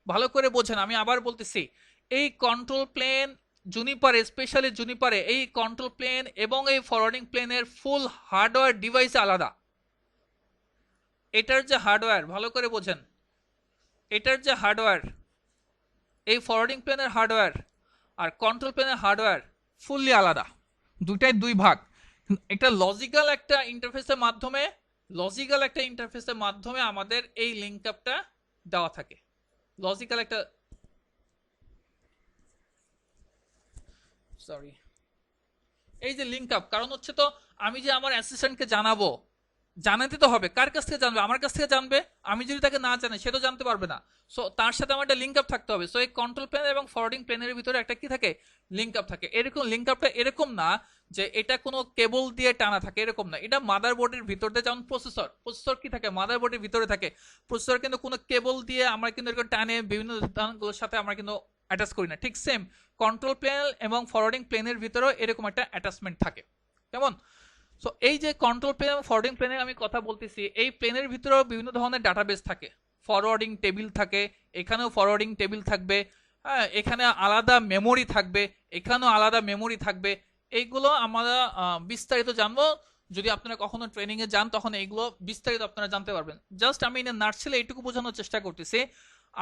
ভালো করে বোঝেন, আমি আবার বলতেছি, এই কন্ট্রোল প্লেন জুনিপারে, স্পেশালি জুনিপারে, এই কন্ট্রোল প্লেন এবং এই ফরওয়ার্ডিং প্লেনের ফুল হার্ডওয়্যার ডিভাইস আলাদা। এটার যে হার্ডওয়্যার, ভালো করে বোঝেন, এটার যে হার্ডওয়্যার, এই ফরওয়ার্ডিং প্লেনের হার্ডওয়্যার আর কন্ট্রোল প্লেনের হার্ডওয়্যার ফুললি আলাদা, দুটাই দুই ভাগ। একটা লজিক্যাল একটা ইন্টারফেসের মাধ্যমে আমাদের এই লিঙ্ক আপটা দেওয়া থাকে। লজিক্যাল একটা, সরি, এই যে লিঙ্ক আপ, কারণ হচ্ছে তো আমি যে আমার অ্যাসিস্ট্যান্টকে জানাতে তো হবে, কার কাছ থেকে জানবে, আমার কাছ থেকে জানবে। আমি যদি তাকে না জানি সে তো জানতে পারবে না। সো তার সাথে আমার একটা লিঙ্ক আপ থাকতে হবে। সো এই কন্ট্রোল প্লেন এবং ফরওয়ার্ডিং প্লেনের ভিতরে একটা কি থাকে, লিঙ্ক আপ থাকে। এরকম লিঙ্ক আপটা এরকম না যে এটা কোনো কেবল দিয়ে টানা থাকে, এরকম না। এটা মাদারবোর্ডের ভিতর দিয়ে, যেমন প্রসেসর কি থাকে, মাদারবোর্ডের ভিতরে থাকে। প্রসেসর কিন্তু কোনো কেবল দিয়ে আমরা কিন্তু এরকম টানে বিভিন্ন উদাহরণগুলোর সাথে আমরা কিন্তু অ্যাটাচ করি না। ঠিক সেম কন্ট্রোল প্লেন এবং ফরওয়ার্ডিং প্লেনের ভিতরেও এরকম একটা অ্যাটাচমেন্ট থাকে। কেমন? সো এই যে কন্ট্রোল প্লেন এবং ফরওয়ার্ডিং প্লেনের আমি কথা বলতেছি, এই প্লেনের ভিতরেও বিভিন্ন ধরনের ডাটাবেস থাকে, ফরওয়ার্ডিং টেবিল থাকে, এখানেও ফরওয়ার্ডিং টেবিল থাকবে, হ্যাঁ, এখানে আলাদা মেমোরি থাকবে, এখানেও আলাদা মেমোরি থাকবে। এইগুলো আমরা বিস্তারিত জানবো, যদি আপনারা কখনো ট্রেনিংয়ে যান তখন এইগুলো বিস্তারিত আপনারা জানতে পারবেন। জাস্ট আমি নার্সেলে এইটুকু বোঝানোর চেষ্টা করতেছি,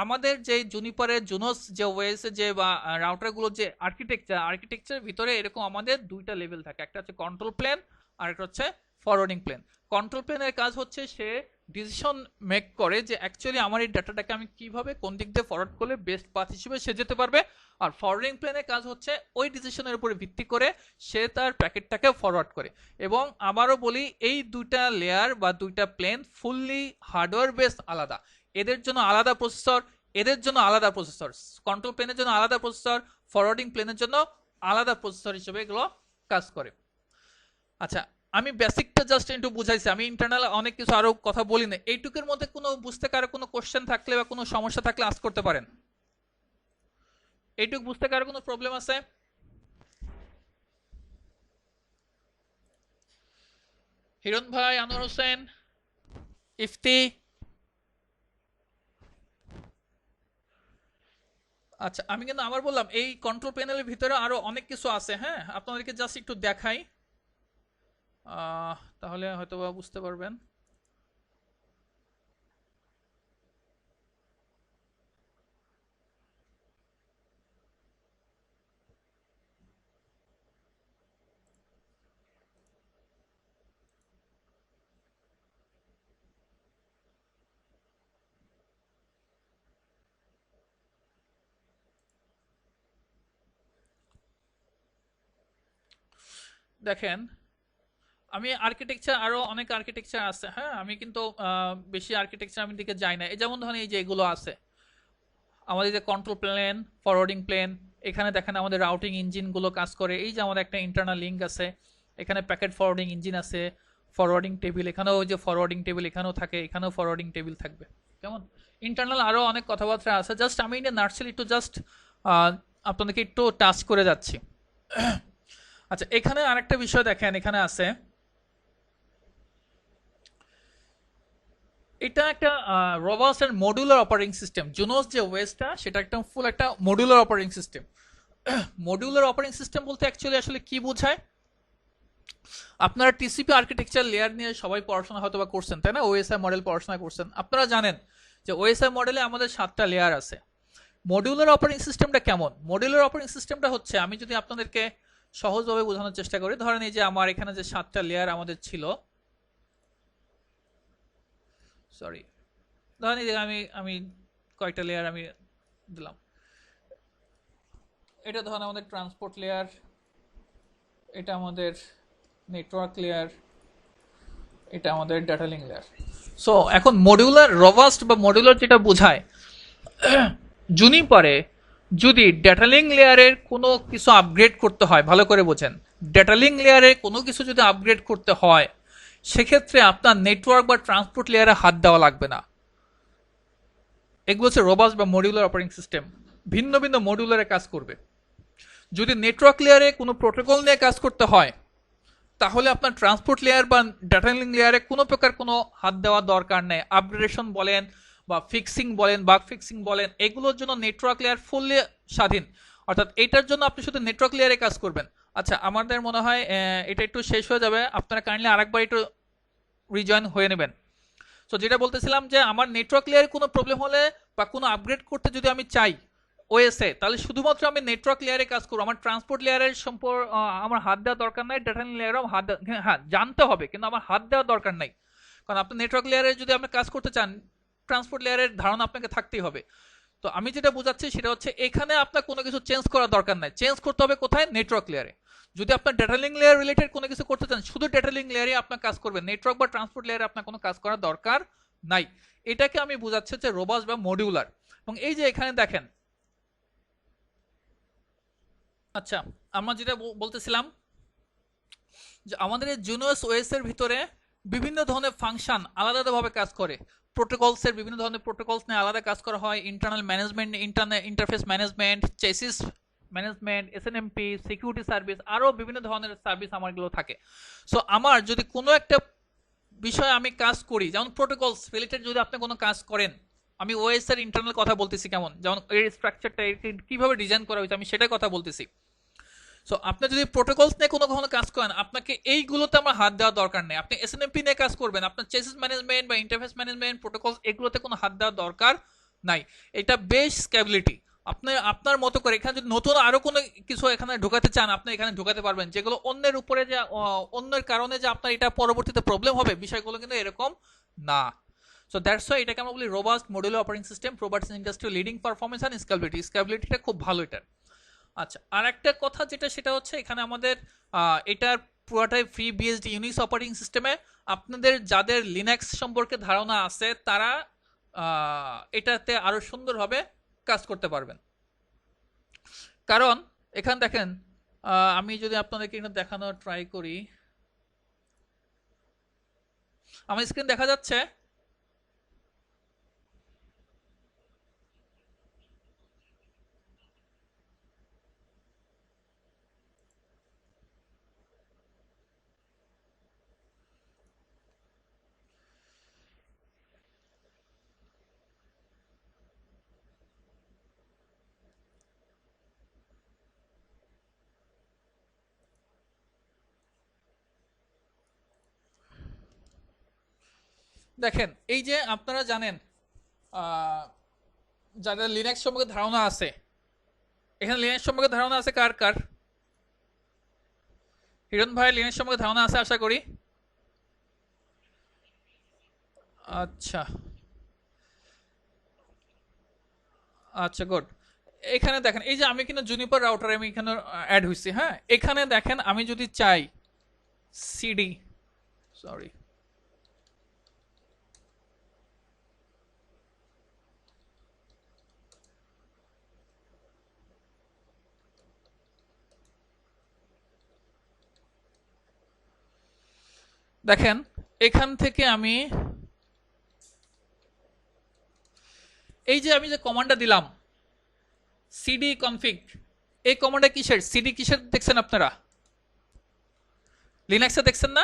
আমাদের যে জুনিপারের জুনোস যে ওয়েস যে বা রাউটারগুলো যে আর্কিটেকচারের ভিতরে এরকম আমাদের দুইটা লেভেল থাকে, একটা হচ্ছে কন্ট্রোল প্লেন আর একটা হচ্ছে ফরওয়ার্ডিং প্লেন। কন্ট্রোল প্লেনের কাজ হচ্ছে সে ডিসিশন মেক করে যে অ্যাকচুয়ালি আমার এই ডাটাটাকে আমি কিভাবে কোন দিক দিয়ে ফরওয়ার্ড করলে বেস্ট পাথ হিসেবে সে যেতে পারবে। আর ফরওয়ার্ডিং প্লেনের কাজ হচ্ছে ওই ডিসিশনের উপরে ভিত্তি করে সে তার প্যাকেটটাকে ফরওয়ার্ড করে। এবং আবারও বলি, এই দুইটা লেয়ার বা দুইটা প্লেন ফুললি হার্ডওয়্যার বেস আলাদা, এদের জন্য আলাদা প্রসেসর, এদের জন্য আলাদা প্রসেসর। কন্ট্রোল প্লেনের জন্য আলাদা প্রসেসর, ফরওয়ার্ডিং প্লেনের জন্য আলাদা প্রসেসর হিসেবে এগুলো কাজ করে। আচ্ছা, আমি বেসিকটা জাস্ট একটু বুঝাইছি, আমি ইন্টারনাল অনেক কিছু আরো কথা বলি না। এইটুকুর মধ্যে কোনো বুঝতে কারো কোনো কোশ্চেন থাকলে বা কোনো সমস্যা থাকলে আস্ক করতে পারেন। এইটুকু বুঝতে কারো কোনো প্রবলেম আছে? হিরণ ভাই, আনোয়ার হোসেন, ইফতি। আচ্ছা, আমি কিন্তু আবার বললাম এই কন্ট্রোল প্যানেলের ভিতরে আরো অনেক কিছু আছে, হ্যাঁ, আপনাদেরকে জাস্ট একটু দেখাই, তাহলে হয়তো বা বুঝতে পারবেন। দেখেন, আমি আর্কিটেকচার আরো অনেক আর্কিটেকচার আছে, হ্যাঁ, আমি কিন্তু বেশি আর্কিটেকচার আমি দিকে যাই না। এই যেমন ধরেন এই যে এগুলো আছে আমাদের, যে কন্ট্রোল প্লেন, ফরওয়ার্ডিং প্লেন, এখানে দেখেন আমাদের রাউটিং ইঞ্জিনগুলো কাজ করে। এই যে আমাদের একটা ইন্টারনাল লিঙ্ক আছে, এখানে প্যাকেট ফরওয়ার্ডিং ইঞ্জিন আছে, ফরওয়ার্ডিং টেবিল, এখানেও ওই যে ফরওয়ার্ডিং টেবিল এখানেও থাকে, এখানেও ফরওয়ার্ডিং টেবিল থাকবে। কেমন ইন্টারনাল আরও অনেক কথাবার্তা আছে, জাস্ট আমি এটা নার্সারি একটু জাস্ট আপনাদেরকে একটু টাচ করে যাচ্ছি। আচ্ছা, এখানে আরেকটা বিষয় দেখেন, এখানে আছে, এটা একটা রবাস্ট এন্ড মডুলার অপারেটিং সিস্টেম। জুনোস যে ওয়েসটা, সেটা একটা ফুল একটা modular operating system. Modular operating system বলতে অ্যাকচুয়ালি আসলে কি বোঝায়? আপনারা টিসিপি আর্কিটেকচার লেয়ার নিয়ে সবাই পড়াশোনা হয়তো বা করছেন, তাই না? ওএসআই মডেল পড়াশোনা করছেন, আপনারা জানেন যে ওএসআই মডেলে আমাদের 7টা লেয়ার আছে। মডিউলার অপারেটিং সিস্টেমটা কেমন? মডিউলার অপারেটিং সিস্টেমটা হচ্ছে, আমি যদি আপনাদেরকে সহজভাবে বোঝানোর চেষ্টা করি, ধরেন এই যে আমার এখানে যে 7টা লেয়ার আমাদের ছিল, সরি, ধরেন এই যে আমি আমি কয়েকটা লেয়ার আমি দিলাম। এটা ধরেন আমাদের ট্রান্সপোর্ট লেয়ার, এটা আমাদের নেটওয়ার্ক লেয়ার, এটা আমাদের ডাটা লিঙ্ক লেয়ার। সো এখন মডিউলার রবাস্ট বা মডিউলার যেটা বোঝায়, জুনিপারে যদি ডেটা লিঙ্ক লেয়ারের কোনো কিছু আপগ্রেড করতে হয়, ভালো করে বোঝেন, ডেটা লিঙ্ক লেয়ারে কোনো কিছু যদি আপগ্রেড করতে হয়, সেক্ষেত্রে আপনার নেটওয়ার্ক বা ট্রান্সপোর্ট লেয়ারে হাত দেওয়া লাগবে না। এগুলো হচ্ছে রবাস্ট বা মডিউলার অপারেটিং সিস্টেম, ভিন্ন ভিন্ন মডিউলারে কাজ করবে। যদি নেটওয়ার্ক লেয়ারে কোনো প্রোটোকল নিয়ে কাজ করতে হয়, তাহলে আপনার ট্রান্সপোর্ট লেয়ার বা ডাটা লিঙ্ক লেয়ারে কোনো প্রকার কোনো হাত দেওয়ার দরকার নেই। আপগ্রেডেশন বলেন বা ফিক্সিং বলেন, বাগ ফিক্সিং বলেন, এগুলোর জন্য নেটওয়ার্ক লেয়ার ফুললি স্বাধীন। অর্থাৎ এটার জন্য আপনি শুধু নেটওয়ার্ক লেয়ারে কাজ করবেন। আচ্ছা, আমাদের মনে হয় এটা একটু শেষ হয়ে যাবে, আপনারা কাইন্ডলি আরেকবার একটু রিজয়েন হয়ে নেবেন। সো যেটা বলতেছিলাম, যে আমার নেটওয়ার্ক লেয়ারে কোনো প্রবলেম হলে বা কোনো আপগ্রেড করতে যদি আমি চাই ওএসএ, তাহলে শুধুমাত্র আমি নেটওয়ার্ক লেয়ারে কাজ করবো, আমার ট্রান্সপোর্ট লেয়ারের সম্পর্ক আমার হাত দেওয়ার দরকার নাই, ডাটা লেয়ারেও হাত হ্যাঁ জানতে হবে, কিন্তু আমার হাত দেওয়ার দরকার নাই। কারণ আপনি নেটওয়ার্ক লেয়ারে যদি আপনি কাজ করতে চান, ট্রান্সপোর্ট লেয়ারের ধারণা আপনাকে থাকতেই হবে। তো আমি যেটা বোঝাচ্ছি সেটা হচ্ছে, এখানে আপনার কোনো কিছু চেঞ্জ করার দরকার নাই। চেঞ্জ করতে হবে কোথায়? নেটওয়ার্ক লেয়ারে। যদি আপনার ডেটা লিঙ্ক লেয়ার রিলেটেড কোনো কিছু করতে চান, শুধু ডেটা লিঙ্ক লেয়ারে আপনার কাজ করবেন, নেটওয়ার্ক বা ট্রান্সপোর্ট লেয়ারে আপনার কোনো কাজ করার দরকার নাই। এটাকে আমি বোঝাচ্ছি যে রোবাস্ট বা মডিউলার। এবং এই যে এখানে দেখেন, আচ্ছা, আমরা যেটা বলতেছিলাম, যে আমাদের এই জুনিয়স ওএস এর ভিতরে বিভিন্ন ধরনের ফাংশন আলাদা আলাদাভাবে কাজ করে। প্রোটোকলস এর বিভিন্ন ধরনের প্রোটোকলস নিয়ে আলাদা কাজ করা হয়, internal management, interface management, chassis management, SNMP, security service, আরও বিভিন্ন ধরনের সার্ভিস আমারগুলো থাকে। সো আমার যদি কোনো একটা বিষয়ে আমি কাজ করি, যেমন প্রোটোকলস রিলেটেড যদি আপনি কোনো কাজ করেন, আমি ওএস এর ইন্টারনাল কথা বলতেছি, কেমন যেমন এর স্ট্রাকচারটা কিভাবে ডিজাইন করা হয়েছে, আমি সেটাই কথা বলতেছি। সো আপনি যদি প্রোটোকলস নিয়ে কোনো কখনো কাজ করেন, আপনাকে এইগুলোতে আমার হাত দেওয়ার দরকার নেই। আপনি এসএনএমপি নিয়ে কাজ করবেন, আপনার চেসিস ম্যানেজমেন্ট বা ইন্টারফেস ম্যানেজমেন্ট, প্রোটোকলস, এগুলোতে কোনো হাত দেওয়ার দরকার নাই। এটা বেশ স্ক্যাবিলিটি। আপনি আপনার মতো করে এখানে যদি নতুন আরো কোনো কিছু এখানে ঢোকাতে চান, আপনি এখানে ঢোকাতে পারবেন, যেগুলো অন্যের উপরে যে অন্যের কারণে যে আপনার এটা পরবর্তীতে প্রবলেম হবে, বিষয়গুলো কিন্তু এরকম না। সো দ্যাটস ওয়াই এটাকে আমরা বলি robust modular operating system, provides industry leading performance and scalability. স্কেলেবিলিটিটা খুব ভালো এটার। আচ্ছা, আর একটা কথা যেটা, সেটা হচ্ছে এখানে আমাদের এটার পুরোটাই ফ্রি বিএসডি ইউনিক্স অপারেটিং সিস্টেমে। আপনাদের যাদের লিনাক্স সম্পর্কে ধারণা আছে, তারা এটাতে আরো সুন্দরভাবে কাজ করতে পারবেন। কারণ এখানে দেখেন, আমি যদি আপনাদেরকে এখানে দেখানোর ট্রাই করি, আমার স্ক্রিন দেখা যাচ্ছে? দেখেন, এই যে আপনারা জানেন, আহ, যাদের লিনাক্স সম্পর্কে ধারণা আছে, এখানে লিনাক্স সম্পর্কে ধারণা আছে কার কার? হিরণ ভাই লিনাক্স সম্পর্কে ধারণা আছে আশা করি। আচ্ছা, আচ্ছা, গুড। এখানে দেখেন, এই যে আমি কিন্তু জুনিপার রাউটার আমি এখানে অ্যাড হয়েছি, হ্যাঁ। এখানে দেখেন আমি যদি চাই সিডি, সরি, দেখেন এখান থেকে আমি এই যে আমি যে কমান্ডটা দিলাম সিডি কনফিগ, এই কমান্ডটা কিসের? সিডি কিসের দেখছেন আপনারা? লিনাক্সে দেখছেন না?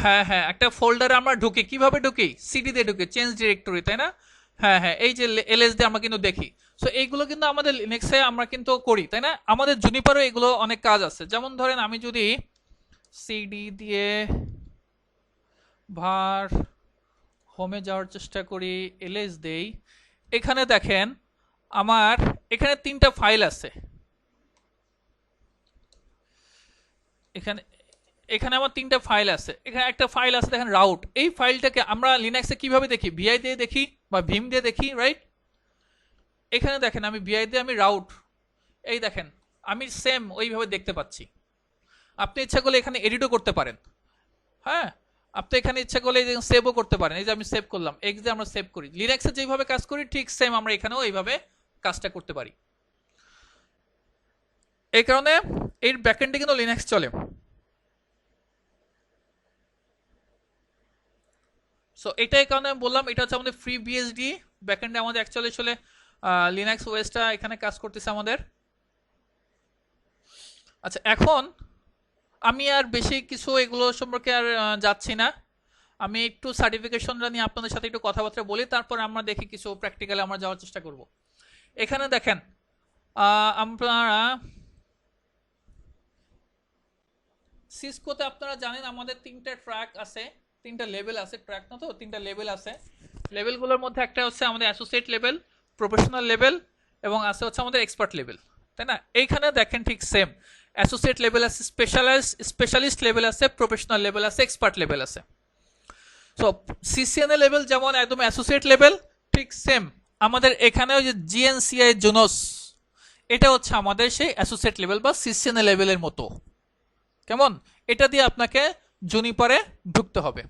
হ্যাঁ, হ্যাঁ, একটা ফোল্ডারে আমরা ঢুকি, কিভাবে ঢুকি? সিডি দিয়ে ঢুকি, চেঞ্জ ডিরেক্টরি, তাই না? হ্যাঁ, হ্যাঁ, এই যে এলএস দিয়ে আমরা কিন্তু দেখি। সো এইগুলো কিন্তু আমাদের লিনাক্সে আমরা কিন্তু করি, তাই না? আমাদের জুনিপারও এগুলো অনেক কাজ আছে। যেমন ধরেন আমি যদি সিডি দিয়ে ভার হোমে যাওয়ার চেষ্টা করি, এলএস দেই, এখানে দেখেন আমার এখানে 3টা ফাইল আছে। এখানে এখানে আমার 3টা ফাইল আছে। এখানে একটা ফাইল আছে দেখেন রাউট। এই ফাইলটাকে আমরা লিনাক্সে কিভাবে দেখি? ভিআই দিয়ে দেখি বা ভিম দিয়ে দেখি, রাইট? এখানে দেখেন আমি ভিআই দিয়ে আমি রাউট, এই দেখেন আমি সেম ওইভাবে দেখতে পাচ্ছি। আপনি ইচ্ছা করলে এখানে এডিটও করতে পারেন, হ্যাঁ। আপনি এখানে ইচ্ছা করলে সেভও করতে পারেন। এই যে আমি সেভ করলাম, এক্স দিয়ে আমরা সেভ করি। লিনাক্সে যেভাবে কাজ করি ঠিক সেম আমরা এখানেও এইভাবে কাজটা করতে পারি। এই কারণে এর ব্যাকএন্ডে কিন্তু লিনাক্স চলে। সো এটাই কারণে আমি বললাম এটা হচ্ছে আমাদের ফ্রি বিএসডি। ব্যাকএন্ডে আমাদের অ্যাকচুয়ালি আসলে লিনাক্স ওএসটা এখানে কাজ করতেছে আমাদের। আচ্ছা, এখন আমি আর বেশি কিছু এগুলো সম্পর্কে আর যাচ্ছি না। আমি একটু সার্টিফিকেশনটা নিয়ে আপনাদের সাথে একটু কথাবার্তা বলি, তারপর আমরা দেখি কিছু প্র্যাকটিক্যালি আমরা যাওয়ার চেষ্টা করব। এখানে দেখেন আপনারা সিসকোতে আপনারা জানেন আমাদের 3টা ট্র্যাক আছে, 3টা লেভেল আছে, ট্র্যাক না তো 3টা লেভেল আছে। লেভেলগুলোর মধ্যে একটা হচ্ছে আমাদের অ্যাসোসিয়েট লেভেল, প্রফেশনাল লেভেল এবং আছে হচ্ছে আমাদের এক্সপার্ট লেভেল, তাই না? এইখানে দেখেন ঠিক সেম, অ্যাসোসিয়েট লেভেল আছে, স্পেশালিস্ট লেভেল আছে, প্রফেশনাল লেভেল আছে, এক্সপার্ট লেভেল আছে। সো সিসিএনএ লেভেল যেমন একদম অ্যাসোসিয়েট লেভেল, ঠিক সেম আমাদের এখানেও যে জিএনসিআই জোনস, এটা হচ্ছে আমাদের সেই অ্যাসোসিয়েট লেভেল বা সিসিএনএ লেভেলের মতো। কেমন? এটা দিয়ে আপনাকে জুনিপারে ঢুকতে হবে।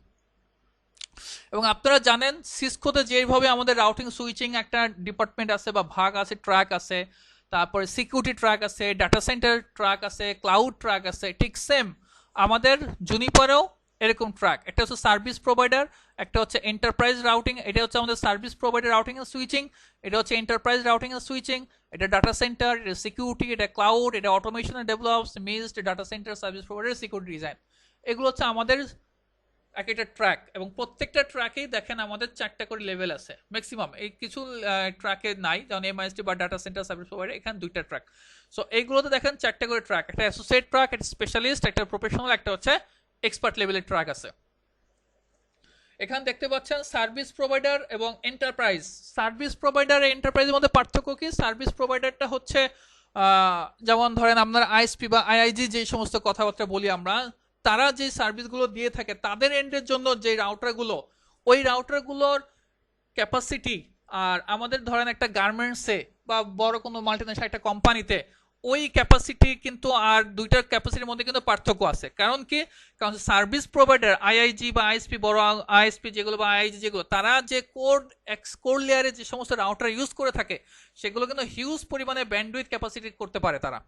এবং আপনারা জানেন সিসকোতে যেভাবে আমাদের রাউটিং সুইচিং একটা ডিপার্টমেন্ট আছে বা ভাগ আছে, ট্র্যাক আছে, তারপরে সিকিউরিটি ট্র্যাক আছে, ডাটা সেন্টার ট্র্যাক আছে, ক্লাউড ট্র্যাক আছে, ঠিক সেম আমাদের জুনিপারেও এরকম ট্র্যাক। একটা হচ্ছে সার্ভিস প্রোভাইডার, একটা হচ্ছে এন্টারপ্রাইজ রাউটিং। এটা হচ্ছে আমাদের service provider routing and switching, এটা হচ্ছে এন্টারপ্রাইজ রাউটিং এন্ড সুইচিং, এটা ডাটা সেন্টার, এটা সিকিউরিটি, এটা ক্লাউড, এটা automation and DevOps, missed data centre, service provider, security design. এগুলো হচ্ছে আমাদের এক একটা ট্র্যাক, এবং প্রত্যেকটা ট্র্যাকেই দেখেন আমাদের 4টা করে লেভেল আছে ম্যাক্সিমাম। এই কিছু ট্র্যাকে নাই, যেমন এমআইএসটি বা ডাটা সেন্টার সার্ভিস প্রোভাইডার, এখানে 2টা ট্র্যাক। সো এইগুলোতে দেখেন 4টা করে ট্র্যাক, একটা অ্যাসোসিয়েট ট্র্যাক, একটা স্পেশালিস্ট, একটা প্রফেশনাল, একটা হচ্ছে এক্সপার্ট লেভেলের ট্র্যাক আছে। এখানে দেখতে পাচ্ছেন সার্ভিস প্রোভাইডার এবং এন্টারপ্রাইজ। সার্ভিস প্রোভাইডার আর এন্টারপ্রাইজের মধ্যে পার্থক্য কি? সার্ভিস প্রোভাইডারটা হচ্ছে যেমন ধরেন আপনার আইএসপি বা আইআইজি যে সমস্ত কথাবার্তা বলি আমরা, তারা যে সার্ভিসগুলো দিয়ে থাকে তাদের এন্ডের জন্য যে রাউটারগুলো, ওই রাউটারগুলোর ক্যাপাসিটি, আর আমাদের ধরেন একটা গার্মেন্টসে বা বড় কোনো মাল্টিনেশনাল একটা কোম্পানিতে ওই ক্যাপাসিটি কিন্তু আর দুইটার ক্যাপাসিটির মধ্যে কিন্তু পার্থক্য আছে। কারণ কি? কারণ সার্ভিস প্রোভাইডার আইআইজি বা আইএসপি, বড় আইএসপি যেগুলো বা আইআইজি যেগুলো, তারা যে কোর লেয়ারে যে সমস্ত রাউটার ইউজ করে থাকে সেগুলো কিন্তু হিউজ পরিমাণে ব্যান্ডউইথ ক্যাপাসিটি করতে পারে তারা,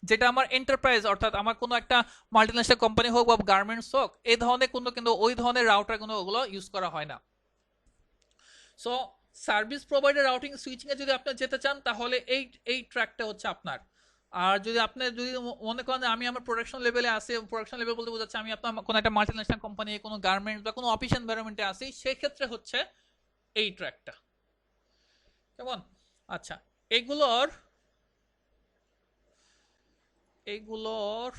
যেটা আমার এন্টারপ্রাইজ অর্থাৎ আমার কোনো একটা মাল্টিন্যাশনাল কোম্পানি হোক বা গার্মেন্টস হোক, এই ধরনের কোনো কিন্তু ওই ধরনের রাউটার কোনো ওগুলো ইউজ করা হয় না। So service provider routing switching এ যদি আপনি যেতে চান তাহলে এই ট্র্যাকটা হচ্ছে আপনার। আর যদি আপনি যদি মনে করেন আমি আমার প্রোডাকশন লেভেলে আসি, প্রোডাকশন লেভেল বলতে বোঝাচ্ছে আমি আপনার কোনো একটা মাল্টিন্যাশনাল কোম্পানি, কোনো গার্মেন্টস বা কোনো অফিস এনভায়রনমেন্টে আসি, সেই ক্ষেত্রে হচ্ছে এই ট্র্যাকটা। কেমন? আচ্ছা, এগুলোর এগুলোর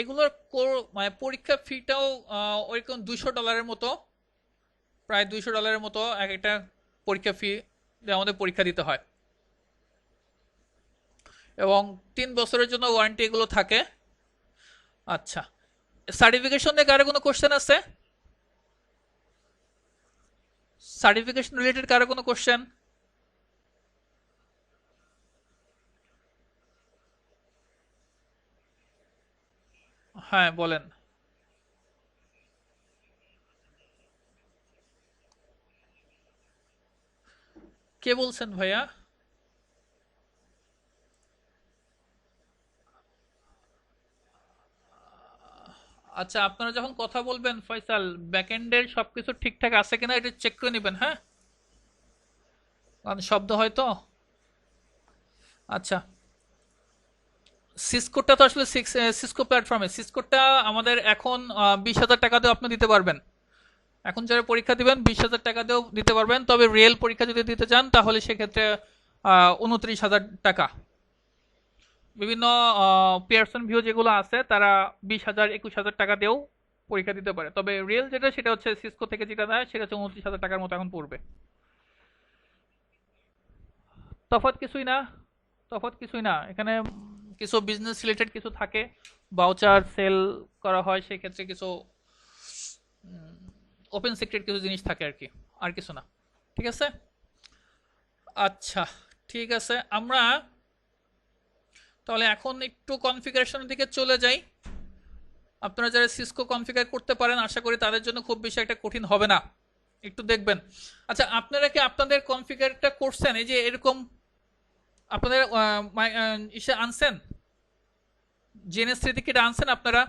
এগুলোর মানে পরীক্ষা ফিটাও ওইরকম $200 মতো, প্রায় $200 মতো এক একটা পরীক্ষা ফি আমাদের পরীক্ষা দিতে হয়, এবং 3 বছরের জন্য ওয়ারেন্টি এগুলো থাকে। আচ্ছা, সার্টিফিকেশন নিয়ে কারো কোনো কোশ্চেন আছে? সার্টিফিকেশন রিলেটেড কারো কোনো কোশ্চেন? হ্যাঁ বলেন। কে বলছেন ভাইয়া? আচ্ছা, আপনারা যখন কথা বলবেন ফয়সাল, ব্যাকএন্ডের সবকিছু ঠিকঠাক আছে কিনা এটা চেক করে নেবেন, হ্যাঁ? কারণ শব্দ হয়তো। আচ্ছা, সিসকোটা তো আসলে সিসকো প্ল্যাটফর্মে, সিসকোটা আমাদের এখন 20,000 টাকা দিয়েও আপনি দিতে পারবেন। এখন যারা পরীক্ষা দিবেন 20,000 টাকা দিয়েও দিতে পারবেন, তবে রিয়েল পরীক্ষা যদি দিতে চান তাহলে সেক্ষেত্রে 29,000 টাকা। বিভিন্ন পিয়ারসন ভিউ যেগুলো আছে তারা 20,000 21,000 টাকা দিয়েও পরীক্ষা দিতে পারে, তবে রিয়েল যেটা সেটা হচ্ছে সিসকো থেকে যেটা দেয় সেটা হচ্ছে 29,000 টাকার মতো এখন পড়বে। তফাৎ কিছুই না, তফাৎ কিছুই না এখানে। কিছু বিজনেস রিলেটেড কিছু থাকে, ভাউচার সেল করা হয়, সেই ক্ষেত্রে কিছু ওপেন সিক্রেট কিছু জিনিস থাকে আর কি, আর কিছু না। ঠিক আছে? আচ্ছা, ঠিক আছে, আমরা তাহলে এখন একটু কনফিগারেশনের দিকে চলে যাই। আপনারা যারা সিসকো কনফিগার করতে পারেন আশা করি তাদের জন্য খুব বেশি একটা কঠিন হবে না, একটু দেখবেন। আচ্ছা, আপনারা কি আপনাদের কনফিগারটা করছেন? এই যে এরকম আপনাদের ইসে আনছেন, জিএনএস3 থেকে এটা আনছেন আপনারা?